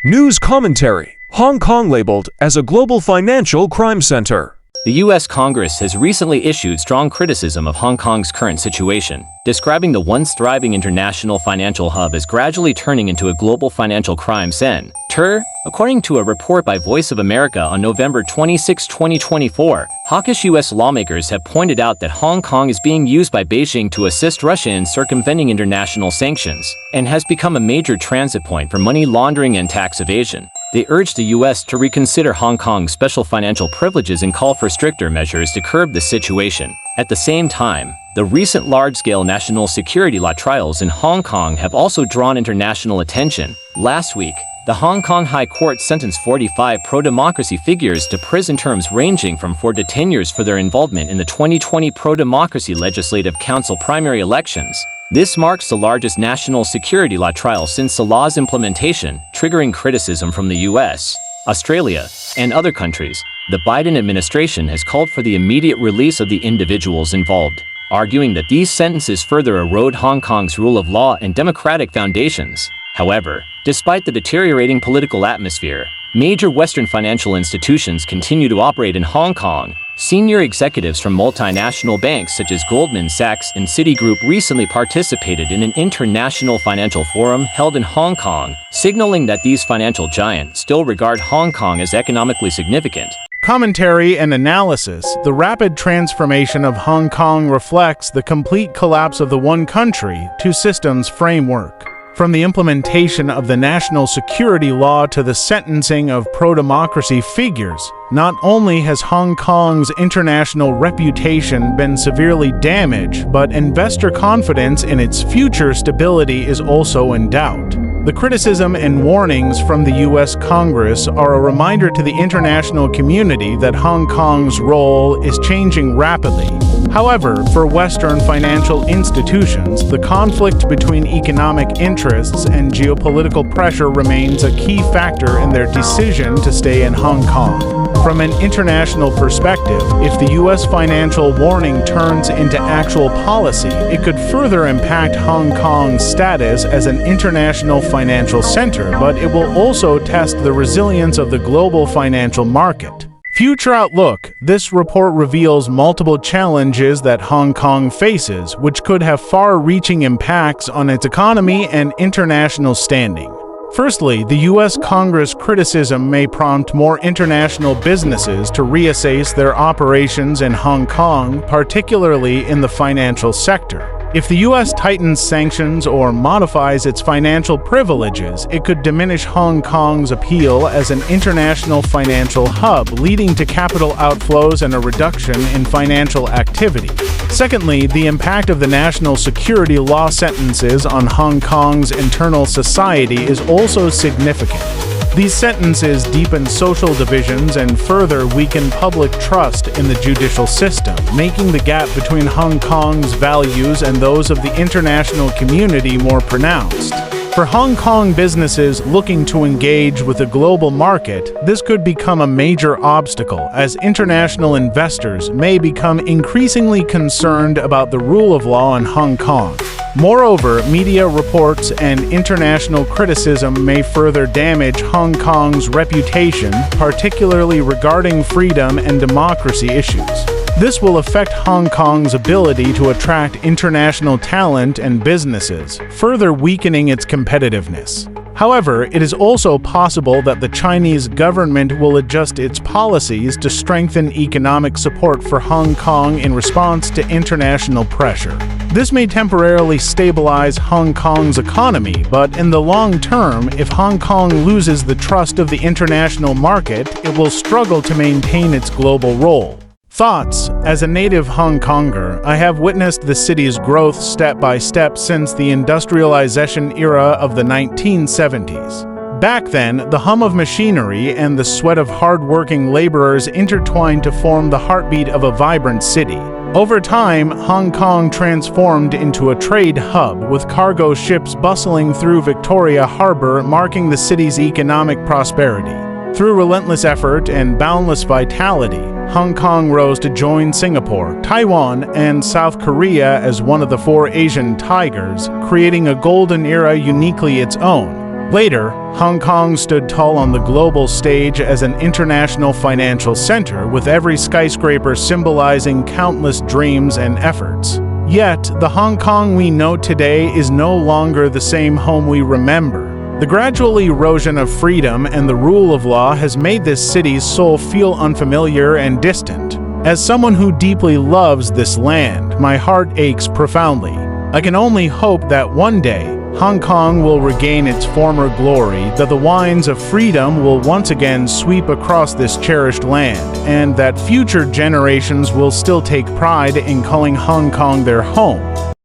News commentary. Hong Kong labeled as a global financial crime center. The U.S. Congress has recently issued strong criticism of Hong Kong's current situation, describing the once thriving international financial hub as gradually turning into a global financial crime center. According to a report by Voice of America on November 26, 2024, hawkish U.S. lawmakers have pointed out that Hong Kong is being used by Beijing to assist Russia in circumventing international sanctions, and has become a major transit point for money laundering and tax evasion. They urge the U.S. to reconsider Hong Kong's special financial privileges and call for stricter measures to curb the situation. At the same time, the recent large-scale national security law trials in Hong Kong have also drawn international attention. Last week, the Hong Kong High Court sentenced 45 pro-democracy figures to prison terms ranging from 4 to 10 years for their involvement in the 2020 pro-democracy Legislative Council primary elections. This marks the largest national security law trial since the law's implementation, triggering criticism from the US, Australia, and other countries. The Biden administration has called for the immediate release of the individuals involved, arguing that these sentences further erode Hong Kong's rule of law and democratic foundations. However, despite the deteriorating political atmosphere, major Western financial institutions continue to operate in Hong Kong. Senior executives from multinational banks such as Goldman Sachs and Citigroup recently participated in an international financial forum held in Hong Kong, signaling that these financial giants still regard Hong Kong as economically significant. Commentary and analysis. The rapid transformation of Hong Kong reflects the complete collapse of the one country, two systems framework. From the implementation of the national security law to the sentencing of pro-democracy figures, not only has Hong Kong's international reputation been severely damaged, but investor confidence in its future stability is also in doubt. The criticism and warnings from the U.S. Congress are a reminder to the international community that Hong Kong's role is changing rapidly. However, for Western financial institutions, the conflict between economic interests and geopolitical pressure remains a key factor in their decision to stay in Hong Kong. From an international perspective, if the U.S. financial warning turns into actual policy, it could further impact Hong Kong's status as an international financial center, but it will also test the resilience of the global financial market. Future outlook. This report reveals multiple challenges that Hong Kong faces, which could have far-reaching impacts on its economy and international standing. Firstly, the U.S. Congress criticism may prompt more international businesses to reassess their operations in Hong Kong, particularly in the financial sector. If the U.S. tightens sanctions or modifies its financial privileges, it could diminish Hong Kong's appeal as an international financial hub, leading to capital outflows and a reduction in financial activity. Secondly, the impact of the national security law sentences on Hong Kong's internal society is also significant. These sentences deepen social divisions and further weaken public trust in the judicial system, making the gap between Hong Kong's values and those of the international community more pronounced. For Hong Kong businesses looking to engage with the global market, this could become a major obstacle, as international investors may become increasingly concerned about the rule of law in Hong Kong. Moreover, media reports and international criticism may further damage Hong Kong's reputation, particularly regarding freedom and democracy issues. This will affect Hong Kong's ability to attract international talent and businesses, further weakening its competitiveness. However, it is also possible that the Chinese government will adjust its policies to strengthen economic support for Hong Kong in response to international pressure. This may temporarily stabilize Hong Kong's economy, but in the long term, if Hong Kong loses the trust of the international market, it will struggle to maintain its global role. Thoughts. As a native Hong Konger, I have witnessed the city's growth step by step since the industrialization era of the 1970s. Back then, the hum of machinery and the sweat of hard-working laborers intertwined to form the heartbeat of a vibrant city. Over time, Hong Kong transformed into a trade hub, with cargo ships bustling through Victoria Harbour, marking the city's economic prosperity. Through relentless effort and boundless vitality, Hong Kong rose to join Singapore, Taiwan, and South Korea as one of the 4 Asian tigers, creating a golden era uniquely its own. Later, Hong Kong stood tall on the global stage as an international financial center, with every skyscraper symbolizing countless dreams and efforts. Yet, the Hong Kong we know today is no longer the same home we remember. The gradual erosion of freedom and the rule of law has made this city's soul feel unfamiliar and distant. As someone who deeply loves this land, my heart aches profoundly. I can only hope that one day, Hong Kong will regain its former glory, that the winds of freedom will once again sweep across this cherished land, and that future generations will still take pride in calling Hong Kong their home.